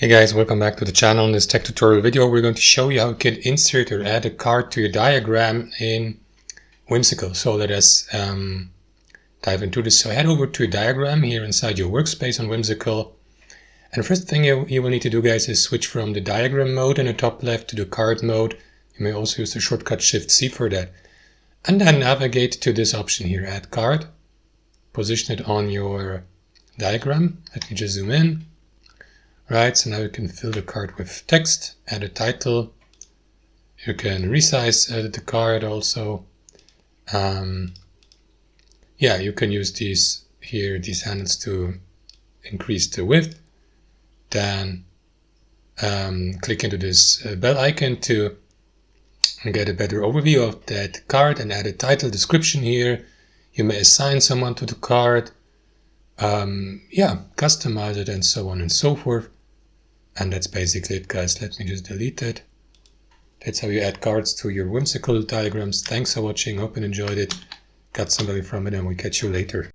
Hey guys, welcome back to the channel. In this tech tutorial video, we're going to show you how you can insert or add a card to your diagram in Whimsical. So let us dive into this. So head over to your diagram here inside your workspace on Whimsical. And the first thing you will need to do, guys, is switch from the diagram mode in the top left to the card mode. You may also use the shortcut Shift-C for that. And then navigate to this option here, Add Card. Position it on your diagram. Let me just zoom in. Right, so now you can fill the card with text, add a title. You can resize the card also. You can use these handles to increase the width. Then click into this bell icon to get a better overview of that card and add a title description here. You may assign someone to the card. Customize it and so on and so forth. And that's basically it, guys. Let me just delete it. That's how you add cards to your Whimsical diagrams. Thanks for watching. Hope you enjoyed it. Got some value from it, and we'll catch you later.